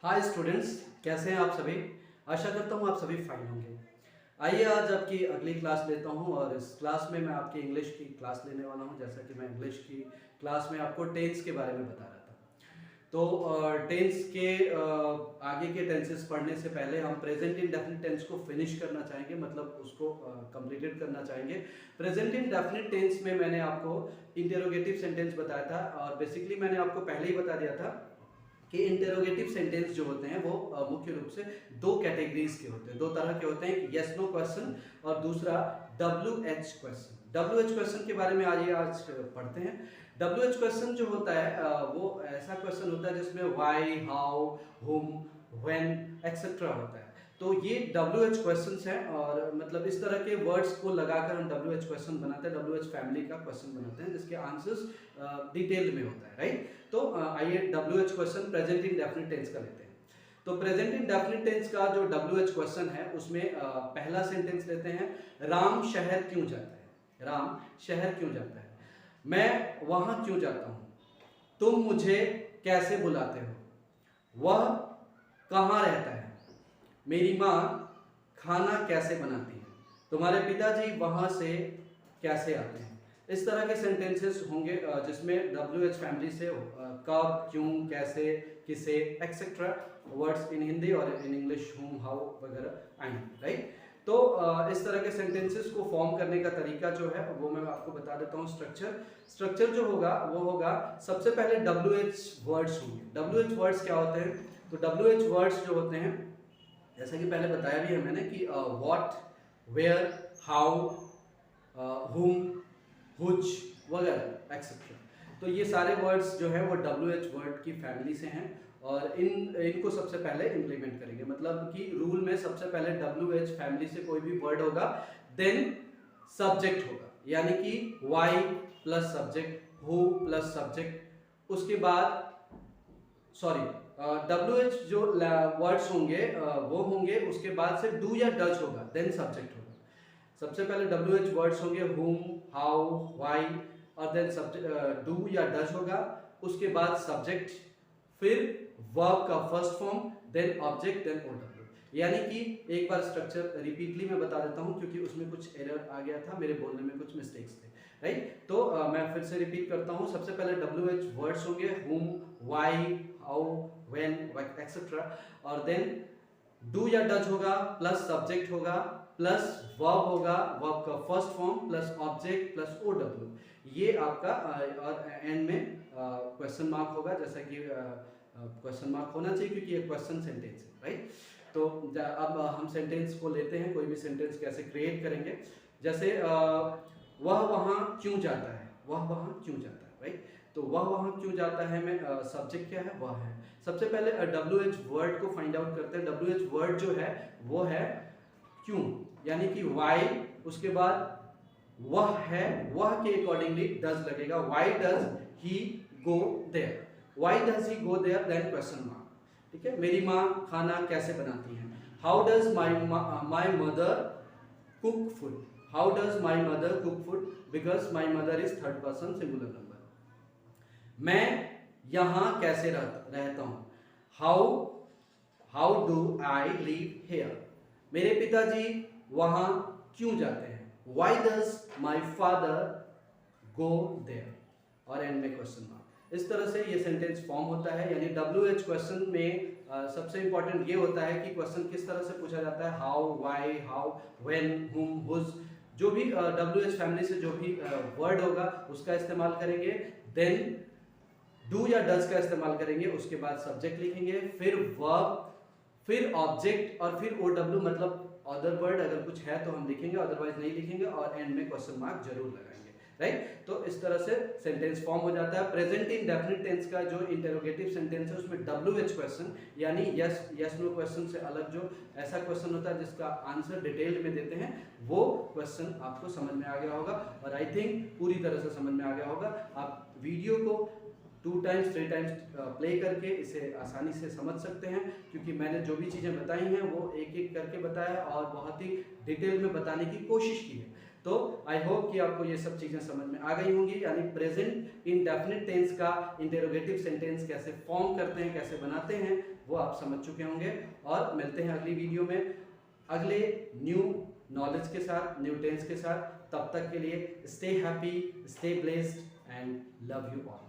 Hi students, कैसे हैं आप सभी। आशा करता हूँ आप सभी फाइन होंगे। आइए आज आपकी अगली क्लास लेता हूँ और इस क्लास में मैं आपकी इंग्लिश की क्लास लेने वाला हूँ। जैसा कि मैं इंग्लिश की क्लास में आपको टेंस के बारे में बता रहा था। तो टेंस के आगे के टेंसेस पढ़ने से पहले हम प्रेजेंट इंडेफिनिट टेंस को फिनिश करना चाहेंगे, मतलब उसको कंप्लीटेड करना चाहेंगे। प्रेजेंट इंडेफिनिट टेंस में मैंने आपको इंटेरोगेटिव सेंटेंस बताया था और बेसिकली मैंने आपको पहले ही बता दिया था कि इंटेरोगेटिव सेंटेंस जो होते हैं वो मुख्य रूप से दो कैटेगरीज के होते हैं, दो तरह के होते हैं, एक यस नो क्वेश्चन और दूसरा WH क्वेश्चन। WH क्वेश्चन के बारे में आज पढ़ते हैं। WH क्वेश्चन जो होता है वो ऐसा क्वेश्चन होता है जिसमें व्हाई, हाउ, हुम, व्हेन एक्सेट्रा होता है। तो ये WH क्वेश्चंस हैं और मतलब इस तरह के वर्ड्स को लगाकर हम WH क्वेश्चन बनाते हैं, WH फैमिली का क्वेश्चन बनाते हैं जिसके आंसर्स डिटेल में होता है, राइट। तो आइए WH question present indefinite tense का लेते हैं। तो प्रेजेंट इंडेफिनिट टेंस का जो WH क्वेश्चन है उसमें पहला सेंटेंस लेते हैं, राम शहर क्यों जाता है। राम शहर क्यों जाता है, मैं वहां क्यों जाता हूं, तुम मुझे कैसे बुलाते हो, वह कहाँ रहता है, मेरी माँ खाना कैसे बनाती है, तुम्हारे पिताजी वहां से कैसे आते हैं। इस तरह के सेंटेंसेस होंगे जिसमें WH फैमिली से कब, क्यों, कैसे, किसे एक्सेट्रा वर्ड्स इन हिंदी और इन इंग्लिश हुम, हाउ वगैरह आएंगे, राइट। तो इस तरह के सेंटेंसेस को फॉर्म करने का तरीका जो है वो मैं आपको बता देता हूँ। स्ट्रक्चर जो होगा वो होगा, सबसे पहले WH वर्ड्स होंगे। WH वर्ड्स क्या होते हैं, तो WH वर्ड्स जो होते हैं जैसा कि पहले बताया भी है मैंने कि व्हाट, वेयर, हाउ, हुम, हुच वगैरह एक्सेट्रा। तो ये सारे वर्ड्स जो है वो WH वर्ड की फैमिली से हैं और इनको सबसे पहले इंप्लीमेंट करेंगे। मतलब कि रूल में सबसे पहले WH फैमिली से कोई भी वर्ड होगा देन सब्जेक्ट होगा, यानी कि why plus subject, who plus subject, उसके बाद सॉरी WH जो वर्ड्स होंगे वो होंगे, उसके बाद से डू या डज होगा देन सब्जेक्ट होगा। सबसे पहले WH वर्ड्स होंगे हुम, हाउ, व्हाई और देन सब्जेक्ट डू या डज होगा, उसके बाद सब्जेक्ट, फिर वर्ब का first form, then object, then OW। यानी कि एक बार स्ट्रक्चर रिपीटली मैं बता देता हूं क्योंकि उसमें कुछ एरर आ गया था, मेरे बोलने में कुछ मिस्टेक्स थे, राइट। तो मैं फिर से रिपीट करता हूं। सबसे पहले WH वर्ड्स होंगे हुम, व्हाई, हाउ, व्हेन एक्सेट्रा और देन डू या डज होगा प्लस सब्जेक्ट होगा प्लस वर्ब होगा, वर्ब का first form plus object plus OW। ये आपका और एंड में क्वेश्चन मार्क होगा, जैसा कि क्वेश्चन मार्क होना चाहिए क्योंकि ये क्वेश्चन सेंटेंस है, राइट। तो अब हम सेंटेंस को लेते हैं, कोई भी सेंटेंस कैसे क्रिएट करेंगे। जैसे वह वहां क्यों जाता है, वह वहां क्यों जाता है, राइट। तो वह वहां क्यों जाता है में सब्जेक्ट क्या है, वह है। सबसे पहले WH वर्ड को फाइंड आउट करते हैं। WH वर्ड जो है वो है क्यों, यानी कि वाई, उसके बाद वह है, वह के अकॉर्डिंगली डज लगेगा, why does he go there, why does he go there, then question mark, ठीक है। मेरी माँ खाना कैसे बनाती है, how does my mother cook food, how does my mother cook food, because my mother is third person singular number. मैं यहां कैसे रहता हूं, how how do I live here, मेरे पिताजी वहां क्यों जाते हैं, why does my father go there और एंड में क्वेश्चन मार्क। इस तरह से ये सेंटेंस फॉर्म होता है। यानी WH क्वेश्चन में सबसे इंपॉर्टेंट ये होता है कि क्वेश्चन किस तरह से पूछा जाता है, हाउ, व्हाई, हाउ, व्हेन, हुम, हुज, जो भी WH फैमिली से जो भी वर्ड होगा उसका इस्तेमाल करेंगे, देन डू या डज का इस्तेमाल करेंगे, उसके बाद सब्जेक्ट लिखेंगे, फिर वर्ब, फिर ऑब्जेक्ट और फिर OW, मतलब अदर वर्ड अगर कुछ है तो हम लिखेंगे, अदरवाइज नहीं लिखेंगे और एंड में क्वेश्चन मार्क जरूर लगाएंगे, राइट। तो इस तरह से सेंटेंस फॉर्म हो जाता है। प्रेजेंट इंडेफिनिट टेंस का जो इंटेरोगेटिव सेंटेंस है उसमें WH क्वेश्चन यानी यस नो क्वेश्चन से अलग जो ऐसा क्वेश्चन होता है जिसका आंसर डिटेल्ड में देते हैं, वो क्वेश्चन आपको समझ में आ गया होगा और आई थिंक पूरी तरह से समझ में आ गया होगा। आप वीडियो को 2 टाइम्स 3 टाइम्स प्ले करके इसे आसानी से समझ सकते हैं क्योंकि मैंने जो भी चीज़ें बताई हैं वो एक एक करके बताया और बहुत ही डिटेल में बताने की कोशिश की है। तो आई होप कि आपको ये सब चीज़ें समझ में आ गई होंगी, यानी प्रेजेंट इंडेफिनिट टेंस का इंटेरोगेटिव सेंटेंस कैसे फॉर्म करते हैं, कैसे बनाते हैं, वो आप समझ चुके होंगे। और मिलते हैं अगली वीडियो में अगले न्यू नॉलेज के साथ, न्यू टेंस के साथ। तब तक के लिए stay happy, stay blessed and love you all.